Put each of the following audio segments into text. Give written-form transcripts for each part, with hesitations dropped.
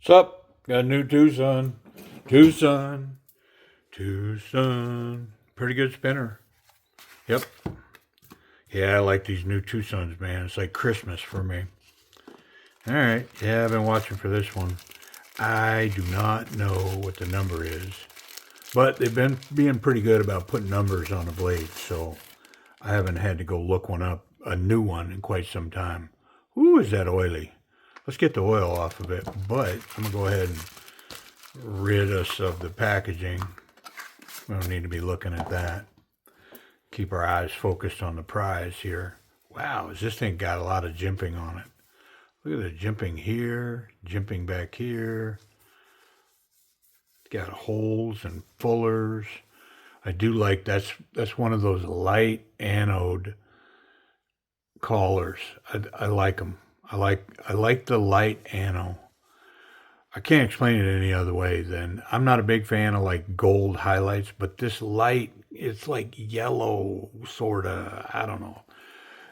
Sup? Got a new Twosun. Twosun. Twosun. Pretty good spinner. Yep. Yeah, I like these new Twosuns, man. It's like Christmas for me. All right. Yeah, I've been watching for this one. I do not know what the number is, but they've been being pretty good about putting numbers on the blade, so I haven't had to go look one up, a new one, in quite some time. Ooh, is that oily? Let's get the oil off of it, but I'm going to go ahead and rid us of the packaging. We don't need to be looking at that. Keep our eyes focused on the prize here. Wow, this thing got a lot of jimping on it. Look at the jimping here, jimping back here. It's got holes and fullers. I do like that's one of those light anode collars. I like them. I like the light anode. I can't explain it any other way than I'm not a big fan of like gold highlights, but this light, it's like yellow, sort of. I don't know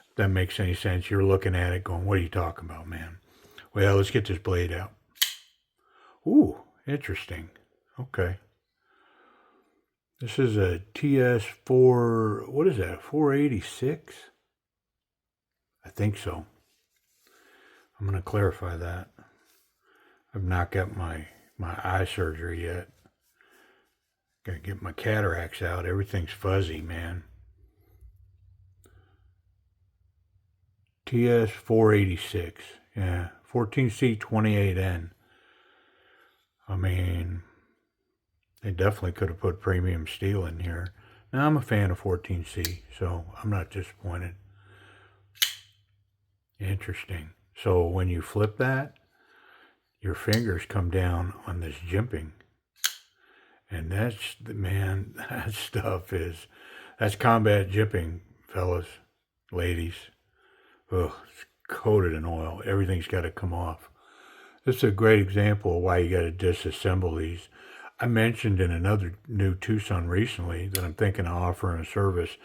if that makes any sense. You're looking at it going, what are you talking about, man? Well, let's get this blade out. Ooh, interesting. Okay. This is a TS4, what is that, 486? I think so. I'm going to clarify that. I've not got my eye surgery yet. Got to get my cataracts out. Everything's fuzzy, man. TS486. Yeah, 14C28N. I mean, they definitely could have put premium steel in here. Now, I'm a fan of 14C, so I'm not disappointed. Interesting. So when you flip that, your fingers come down on this jimping. And that's, man, that stuff is, that's combat jimping, fellas, ladies. Ugh, it's coated in oil. Everything's got to come off. This is a great example of why you got to disassemble these. I mentioned in another new Twosun recently that I'm thinking of offering a service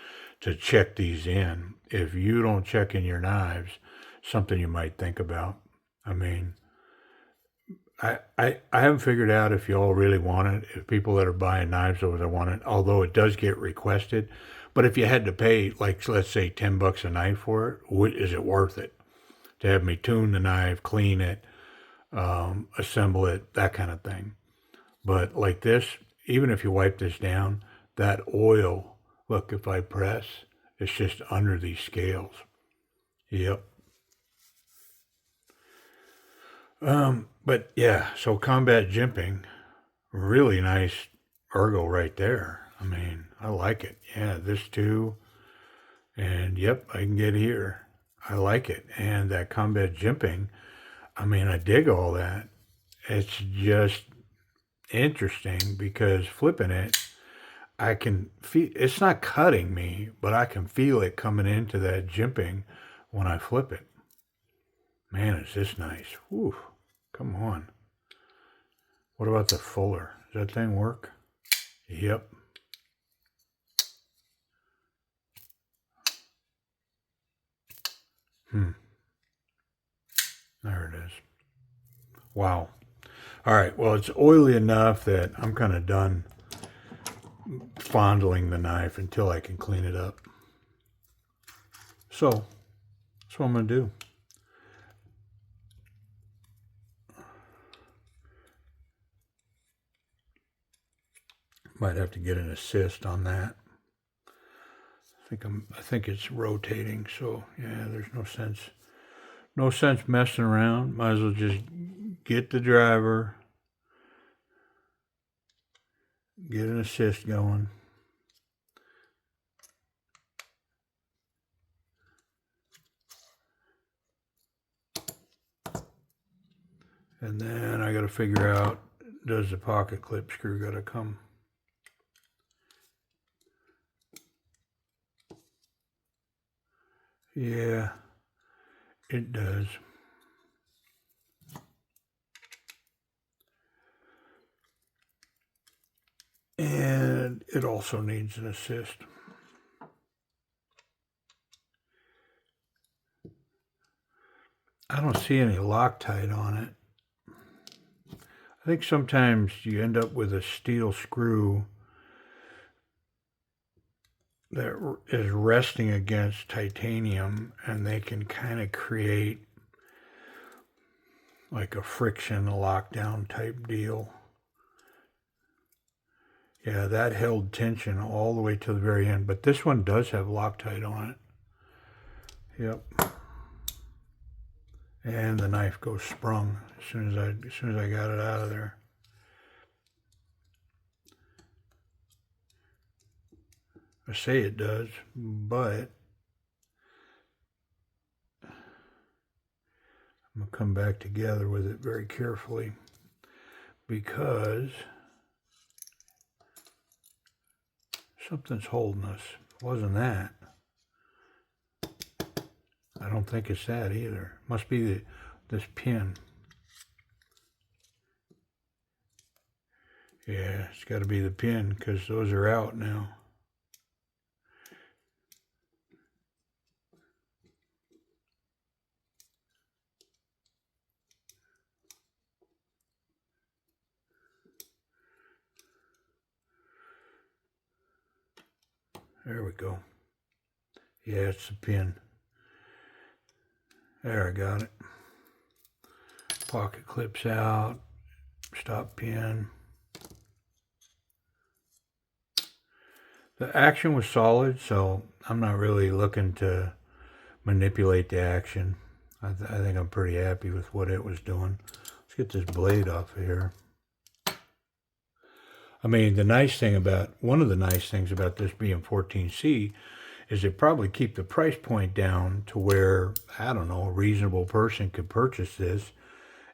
to check these in. If you don't check in your knives, something you might think about. I mean, I haven't figured out if you all really want it, if people that are buying knives over there want it, although it does get requested. But if you had to pay, like, let's say $10 a knife for it, is it worth it? To have me tune the knife, clean it, assemble it, that kind of thing. But like this, even if you wipe this down, that oil, look, if I press, it's just under these scales. Yep. But yeah, so combat jimping, really nice ergo right there. I mean, I like it. Yeah, this too. And yep, I can get here. I like it. And that combat jimping, I mean, I dig all that. It's just interesting because flipping it, I can feel it's not cutting me, but I can feel it coming into that jimping when I flip it. Man, is this nice. Whew, come on. What about the fuller? Does that thing work? Yep. There it is. Wow. All right. Well, it's oily enough that I'm kind of done fondling the knife until I can clean it up. So that's what I'm going to do. Might have to get an assist on that. I think it's rotating, so yeah, there's no sense messing around. Might as well just get the driver, get an assist going. And then I got to figure out, does the pocket clip screw got to come? Yeah, it does. And it also needs an assist. I don't see any Loctite on it. I think sometimes you end up with a steel screw that is resting against titanium, and they can kind of create like a friction lockdown type deal. Yeah, that held tension all the way to the very end, but this one does have Loctite on it. Yep. And the knife goes sprung as soon as I got it out of there. I say it does, but I'm going to come back together with it very carefully because something's holding us. It wasn't that. I don't think it's that either. Must be this pin. Yeah, it's got to be the pin because those are out now. There we go. Yeah, it's the pin. There, I got it. Pocket clips out. Stop pin. The action was solid, so I'm not really looking to manipulate the action. I think I'm pretty happy with what it was doing. Let's get this blade off of here. I mean, one of the nice things about this being 14C is it probably keep the price point down to where, I don't know, a reasonable person could purchase this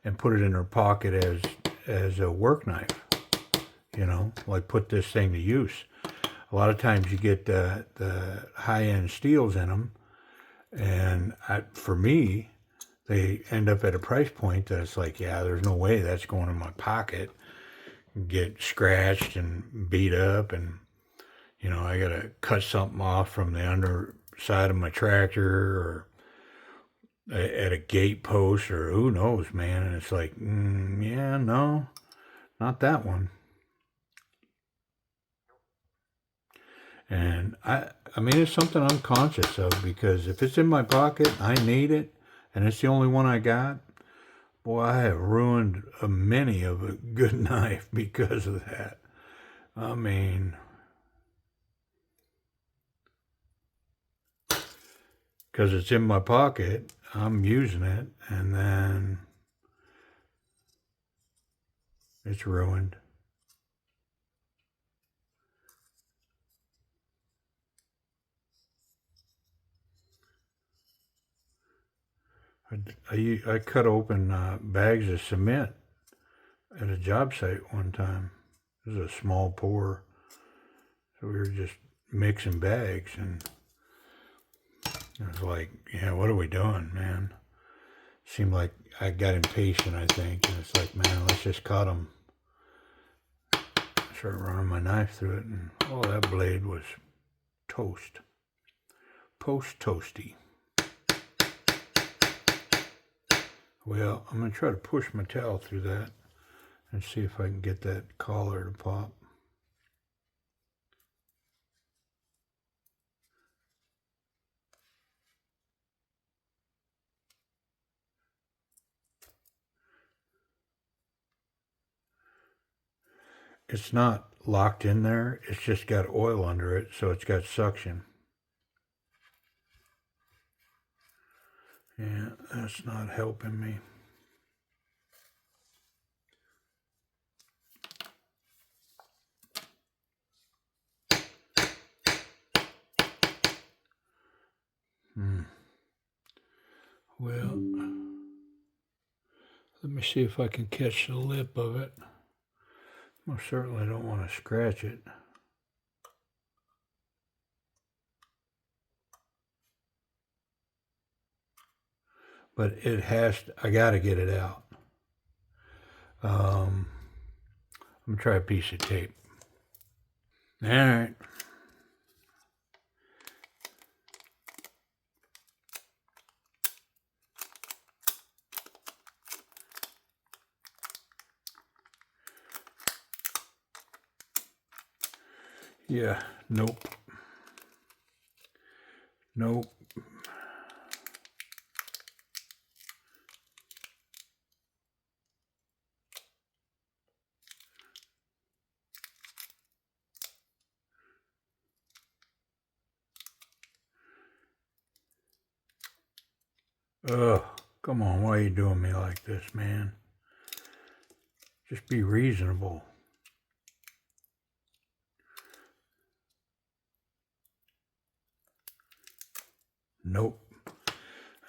and put it in their pocket as a work knife, you know, like put this thing to use. A lot of times you get the high-end steels in them, and for me, they end up at a price point that it's like, yeah, there's no way that's going in my pocket. Get scratched and beat up, and you know, I gotta cut something off from the underside of my tractor or at a gate post or who knows, man. And it's like, yeah, no, not that one. And I mean, it's something I'm conscious of because if it's in my pocket, I need it, and it's the only one I got. Boy, I have ruined many of a good knife because of that. I mean, because it's in my pocket, I'm using it, and then it's ruined. I cut open bags of cement at a job site one time. It was a small pour, so we were just mixing bags, and it was like, yeah, what are we doing, man? Seemed like I got impatient, I think, and it's like, man, let's just cut them. I started running my knife through it, and oh, that blade was toast. Post-toasty. Well, I'm going to try to push my towel through that and see if I can get that collar to pop. It's not locked in there, it's just got oil under it, so it's got suction. Yeah, that's not helping me. Well, let me see if I can catch the lip of it. Most certainly don't want to scratch it. But I gotta get it out. I'm gonna try a piece of tape. All right. Yeah, nope. Nope. Ugh, come on, why are you doing me like this, man? Just be reasonable. Nope.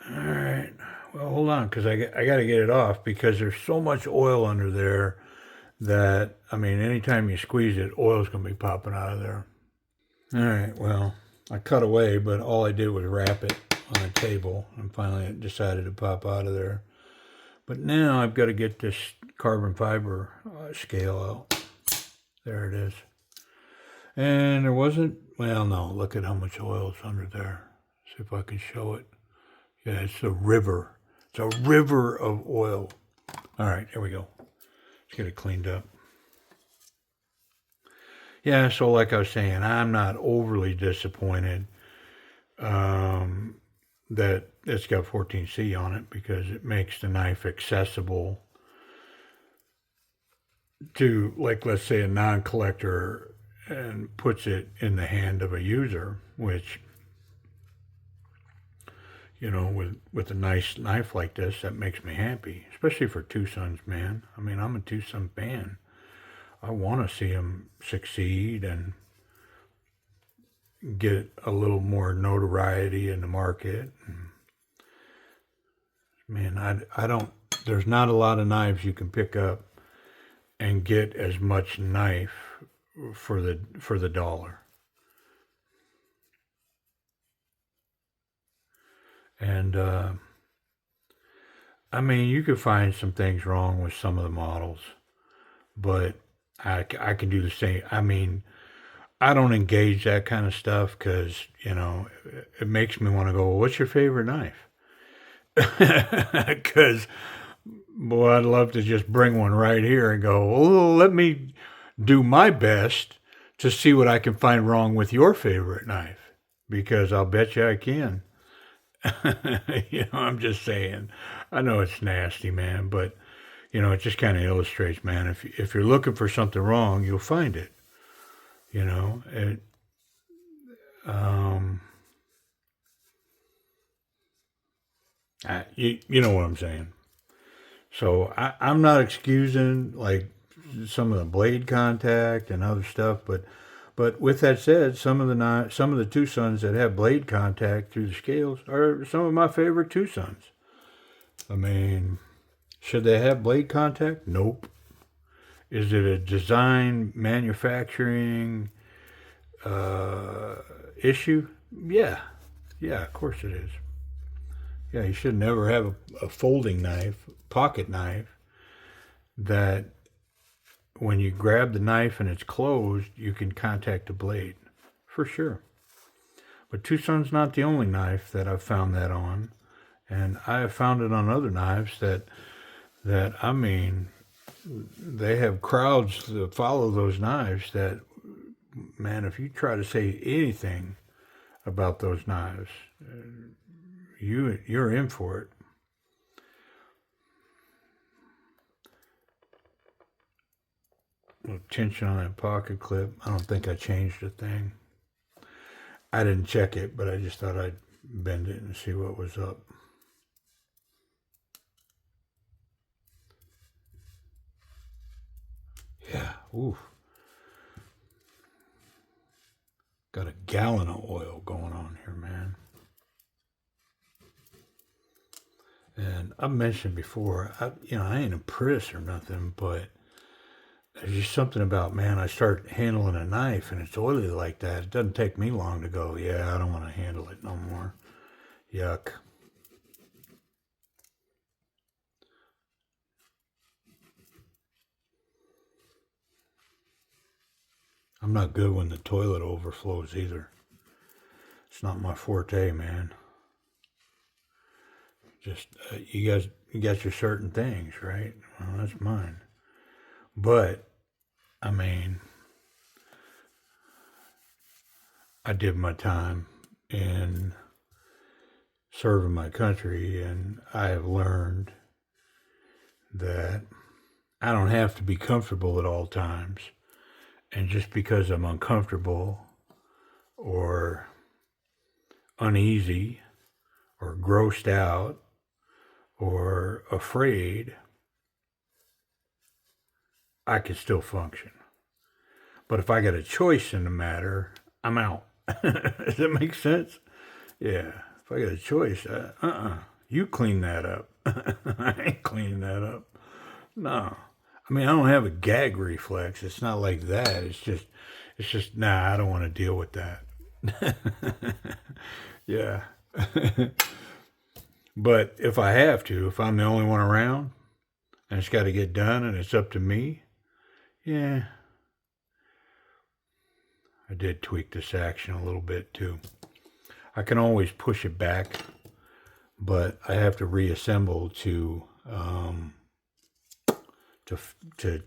All right. Well, hold on, because I got to get it off because there's so much oil under there that, I mean, anytime you squeeze it, oil's going to be popping out of there. All right. Well, I cut away, but all I did was wrap it on a table, and finally it decided to pop out of there. But now I've got to get this carbon fiber scale out. There it is. And there wasn't, well, no, look at how much oil is under there. See if I can show it. Yeah, it's a river. It's a river of oil. All right, here we go. Let's get it cleaned up. Yeah, so like I was saying, I'm not overly disappointed that it's got 14C on it because it makes the knife accessible to, like, let's say a non-collector and puts it in the hand of a user, which, you know, with a nice knife like this, that makes me happy, especially for Twosuns, man. I mean, I'm a Twosun fan. I want to see them succeed and get a little more notoriety in the market. Man, I don't, there's not a lot of knives you can pick up and get as much knife for the dollar. And I mean, you could find some things wrong with some of the models, but I can do the same. I mean, I don't engage that kind of stuff because, you know, it makes me want to go, well, what's your favorite knife? Because, boy, I'd love to just bring one right here and go, well, let me do my best to see what I can find wrong with your favorite knife. Because I'll bet you I can. You know, I'm just saying. I know it's nasty, man, but, you know, it just kind of illustrates, man. If you're looking for something wrong, you'll find it. You know, um, you know what I'm saying. So I'm not excusing like some of the blade contact and other stuff, but with that said, some of the Twosuns that have blade contact through the scales are some of my favorite Twosuns. I mean, should they have blade contact? Nope. Is it a design manufacturing issue? Yeah, yeah, of course it is. Yeah, you should never have a folding knife, pocket knife, that when you grab the knife and it's closed, you can contact the blade. For sure. But Twosun's not the only knife that I've found that on. And I have found it on other knives that I mean, they have crowds that follow those knives that, man, if you try to say anything about those knives, you're in for it. A little tension on that pocket clip. I don't think I changed a thing. I didn't check it, but I just thought I'd bend it and see what was up. Yeah, ooh. Got a gallon of oil going on here, man. And I've mentioned before, I ain't a priss or nothing, but there's just something about, man, I start handling a knife and it's oily like that. It doesn't take me long to go, yeah, I don't want to handle it no more. Yuck. I'm not good when the toilet overflows either. It's not my forte, man. Just, you got your certain things, right? Well, that's mine. But, I mean, I did my time in serving my country, and I have learned that I don't have to be comfortable at all times. And just because I'm uncomfortable or uneasy or grossed out or afraid, I can still function. But if I got a choice in the matter, I'm out. Does that make sense? Yeah. If I got a choice, you clean that up. I ain't cleaning that up. No. I mean, I don't have a gag reflex. It's not like that. It's just, nah, I don't want to deal with that. Yeah. But if I have to, if I'm the only one around and it's got to get done and it's up to me, yeah, I did tweak this action a little bit too. I can always push it back, but I have to reassemble to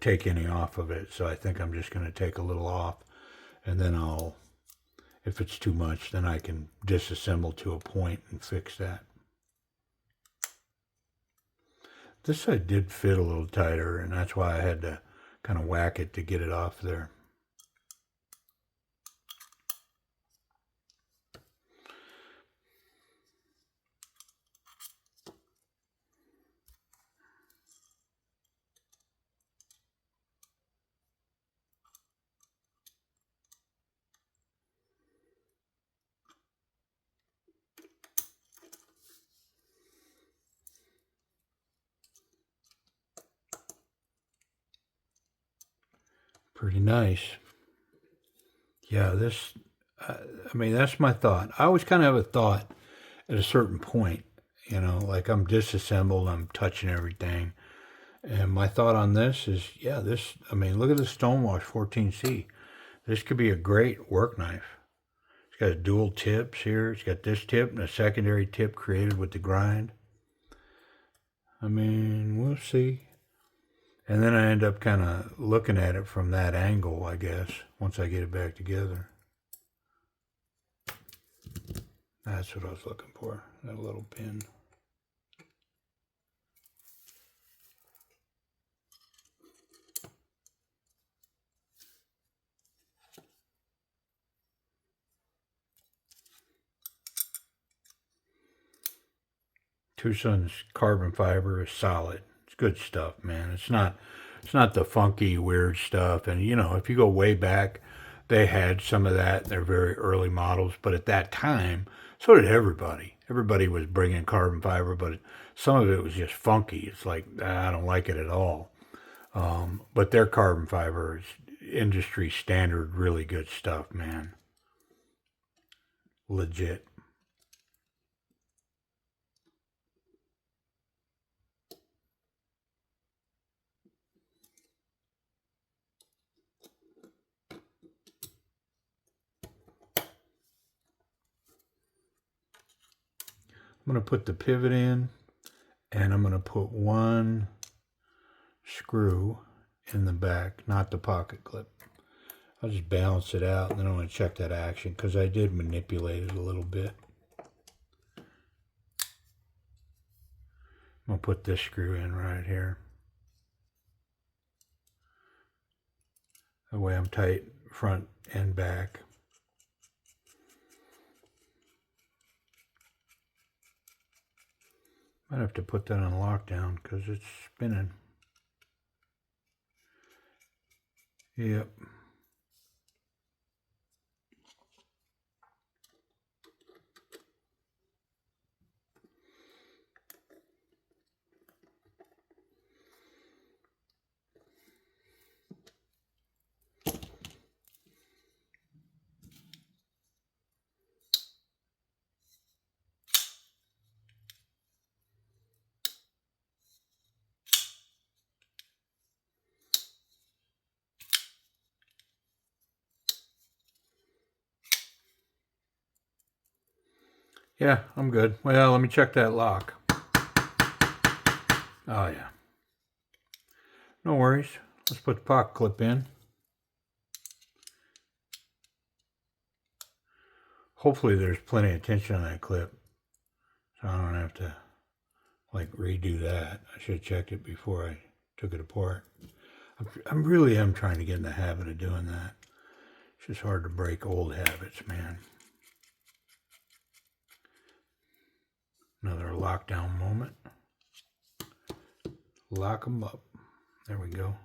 take any off of it. So I think I'm just going to take a little off, and then if it's too much, then I can disassemble to a point and fix that. This side did fit a little tighter, and that's why I had to kind of whack it to get it off there. Pretty nice. Yeah, I mean, that's my thought. I always kind of have a thought at a certain point, like I'm disassembled, I'm touching everything. And my thought on this is, yeah, I mean, look at the Stonewash 14C. This could be a great work knife. It's got dual tips here. It's got this tip and a secondary tip created with the grind. I mean, we'll see. And then I end up kind of looking at it from that angle, I guess, once I get it back together. That's what I was looking for, that little pin. Twosun's carbon fiber is solid. It's good stuff, man. It's not the funky, weird stuff. And if you go way back, they had some of that in their very early models. But at that time, so did everybody. Everybody was bringing carbon fiber, but some of it was just funky. It's like, I don't like it at all. But their carbon fiber is industry standard, really good stuff, man. Legit. I'm going to put the pivot in, and I'm going to put one screw in the back, not the pocket clip. I'll just balance it out, and then I'm going to check that action because I did manipulate it a little bit. I'm going to put this screw in right here. That way I'm tight front and back. Might have to put that on lockdown because it's spinning. Yep. Yeah, I'm good. Well, let me check that lock. Oh, yeah. No worries. Let's put the pocket clip in. Hopefully there's plenty of tension on that clip, so I don't have to like redo that. I should have checked it before I took it apart. I really am trying to get in the habit of doing that. It's just hard to break old habits, man. Another lockdown moment. Lock them up. There we go.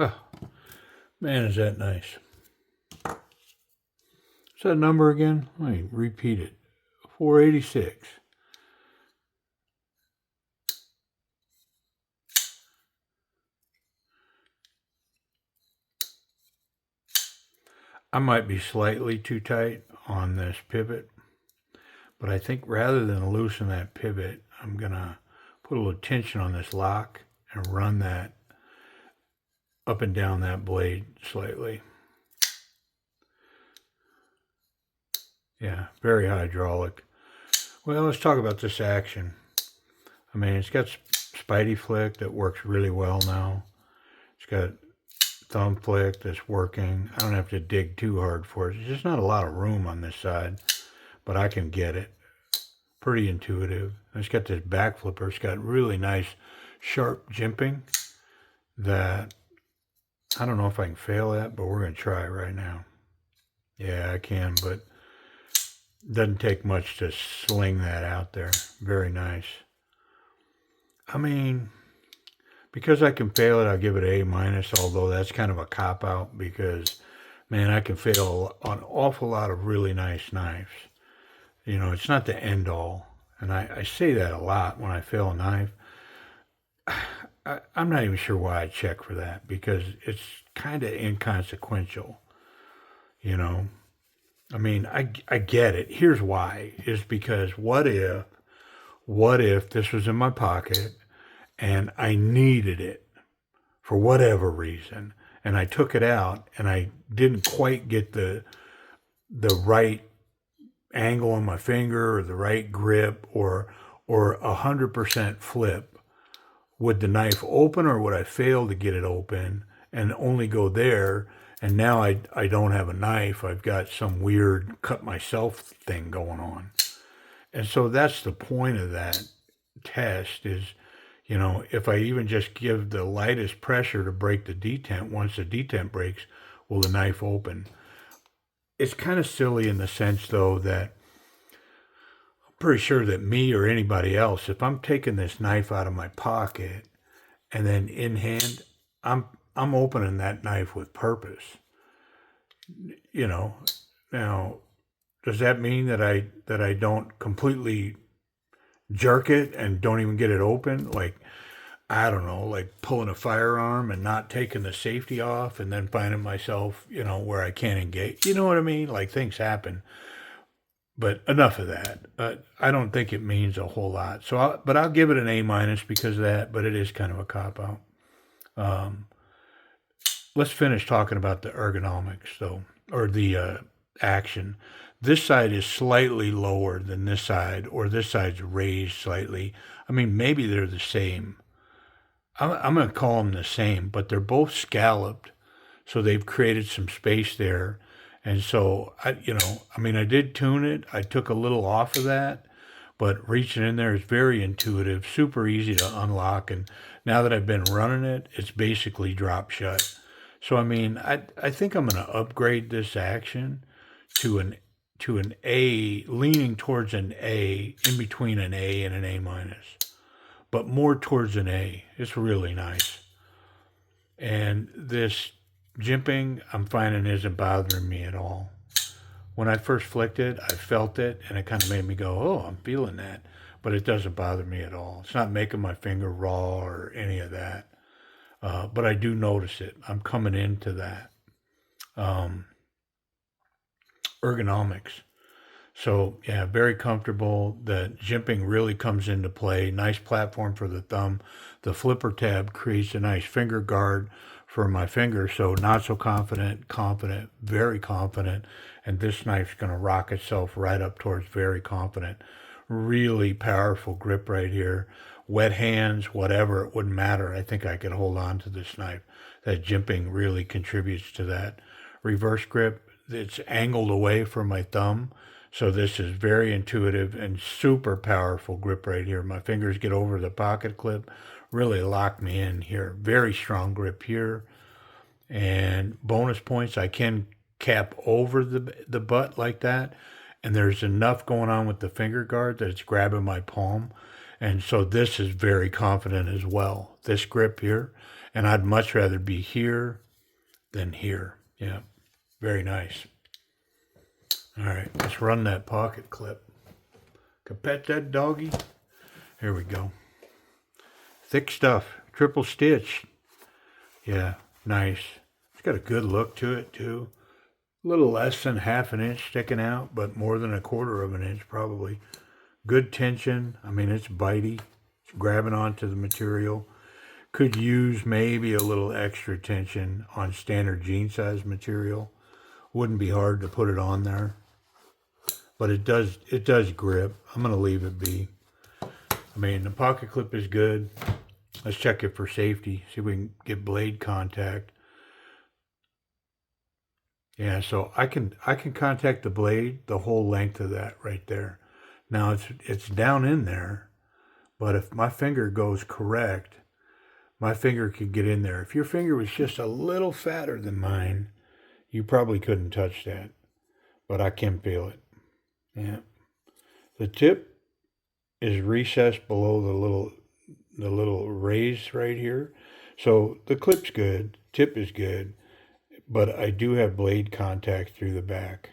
Oh, man, is that nice. What's that number again? Let me repeat it. 486. I might be slightly too tight on this pivot, but I think rather than loosen that pivot, I'm going to put a little tension on this lock and run that up and down that blade slightly. Yeah, very hydraulic. Well, let's talk about this action. I mean, it's got Spidey flick that works really well now. It's got thumb flick that's working. I don't have to dig too hard for it. There's just not a lot of room on this side, but I can get it. Pretty intuitive. It's got this back flipper. It's got really nice sharp jimping that I don't know if I can fail at, but we're going to try right now. Yeah, I can, but it doesn't take much to sling that out there. Very nice. I mean, because I can fail it, I'll give it an A-, although that's kind of a cop-out because, man, I can fail an awful lot of really nice knives. You know, it's not the end-all. And I say that a lot when I fail a knife. I'm not even sure why I check for that because it's kind of inconsequential, you know. I mean, I get it. Here's why. Is because what if this was in my pocket and I needed it for whatever reason and I took it out and I didn't quite get the right angle on my finger or the right grip or 100% flip. Would the knife open or would I fail to get it open and only go there? And now I don't have a knife. I've got some weird cut myself thing going on. And so that's the point of that test is, you know, if I even just give the lightest pressure to break the detent, once the detent breaks, will the knife open? It's kind of silly in the sense, though, that I'm pretty sure that me or anybody else, if I'm taking this knife out of my pocket and then in hand, I'm opening that knife with purpose. You know, now does that mean that I don't completely jerk it and don't even get it open? Like, I don't know, like pulling a firearm and not taking the safety off and then finding myself, you know, where I can't engage. You know what I mean? Like things happen. But enough of that. I don't think it means a whole lot. So, but I'll give it an A- because of that. But it is kind of a cop out. Let's finish talking about the ergonomics, though, or the action. This side is slightly lower than this side, or this side's raised slightly. I mean, maybe they're the same. I'm going to call them the same, but they're both scalloped, so they've created some space there. And so, I did tune it. I took a little off of that, but reaching in there is very intuitive, super easy to unlock. And now that I've been running it, it's basically drop shut. So, I mean, I think I'm going to upgrade this action to an A, leaning towards an A, in between an A and an A-, but more towards an A. It's really nice. And this jimping, I'm finding isn't bothering me at all. When I first flicked it, I felt it, and it kind of made me go, oh, I'm feeling that. But it doesn't bother me at all. It's not making my finger raw or any of that. But I do notice it. I'm coming into that. Ergonomics. So yeah, very comfortable. The jimping really comes into play. Nice platform for the thumb. The flipper tab creates a nice finger guard for my finger. So not so confident, confident, very confident. And this knife's going to rock itself right up towards very confident. Really powerful grip right here. Wet hands, whatever, it wouldn't matter. I think I could hold on to this knife. That jimping really contributes to that. Reverse grip, it's angled away from my thumb. So this is very intuitive and super powerful grip right here. My fingers get over the pocket clip, really lock me in here. Very strong grip here. And bonus points, I can cap over the butt like that. And there's enough going on with the finger guard that it's grabbing my palm. And so this is very confident as well. This grip here. And I'd much rather be here than here. Yeah, very nice. All right, let's run that pocket clip. Can pet that doggy. Here we go. Thick stuff, triple stitch. Yeah, nice. It's got a good look to it too. A little less than ½ an inch sticking out, but more than ¼ of an inch probably. Good tension. I mean, it's bitey. It's grabbing onto the material. Could use maybe a little extra tension on standard jean size material. Wouldn't be hard to put it on there. But it does grip. I'm going to leave it be. I mean, the pocket clip is good. Let's check it for safety. See if we can get blade contact. Yeah, so I can contact the blade the whole length of that right there. Now it's down in there, but if my finger goes correct, my finger could get in there. If your finger was just a little fatter than mine, you probably couldn't touch that. But I can feel it. Yeah. The tip is recessed below the little raise right here. So the clip's good, tip is good, but I do have blade contact through the back.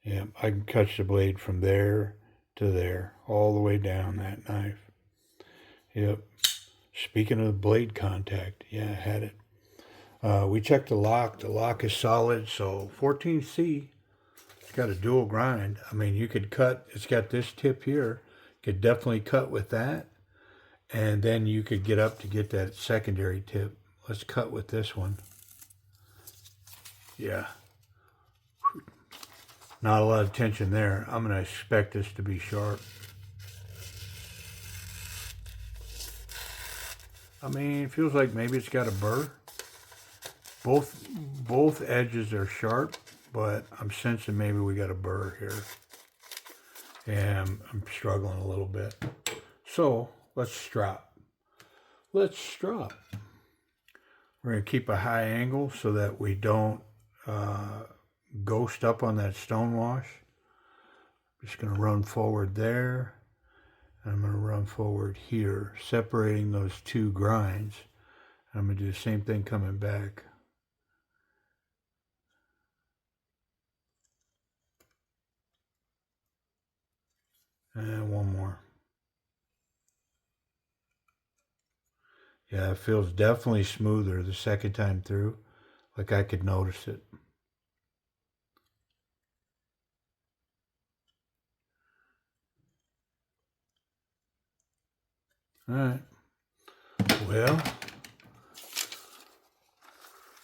Yeah, I can touch the blade from there to there, all the way down that knife. Yep. Speaking of blade contact, yeah, I had it. We checked the lock. The lock is solid, so 14C. It's got a dual grind. I mean, you could cut. It's got this tip here. Could definitely cut with that. And then you could get up to get that secondary tip. Let's cut with this one. Yeah. Not a lot of tension there. I'm going to expect this to be sharp. I mean, it feels like maybe it's got a burr. Both edges are sharp, but I'm sensing maybe we got a burr here. And I'm struggling a little bit. So let's strop. Let's strop. We're going to keep a high angle so that we don't ghost up on that stone wash. Just going to run forward there. I'm going to run forward here, separating those two grinds. I'm going to do the same thing coming back. And one more. Yeah, it feels definitely smoother the second time through. Like I could notice it. All right. Well,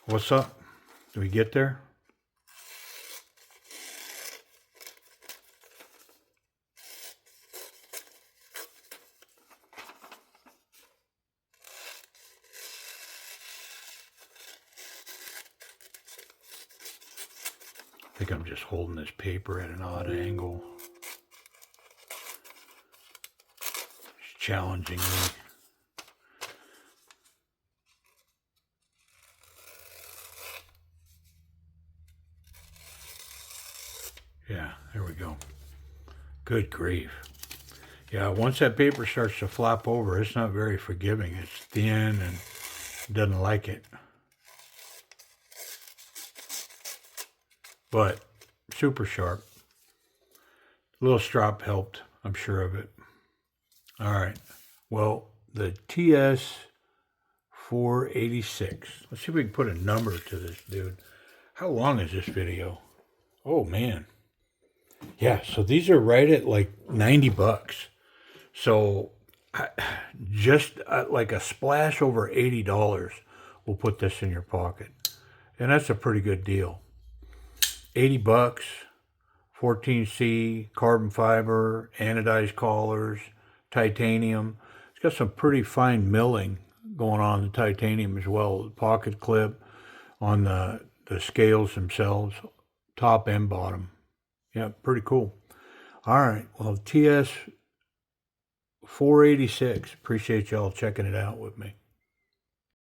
what's up? Do we get there? I think I'm just holding this paper at an odd angle. It's challenging me. Yeah, there we go. Good grief. Yeah, once that paper starts to flop over, it's not very forgiving. It's thin and doesn't like it. But super sharp. A little strop helped, I'm sure of it. All right. Well, the TS486. Let's see if we can put a number to this dude. How long is this video? Oh, man. Yeah, so these are right at like 90 bucks. So just like a splash over $80 will put this in your pocket. And that's a pretty good deal. 80 bucks, 14C, carbon fiber, anodized collars, titanium. It's got some pretty fine milling going on in the titanium as well. The pocket clip on the scales themselves, top and bottom. Yeah, pretty cool. All right, well, TS486. Appreciate y'all checking it out with me.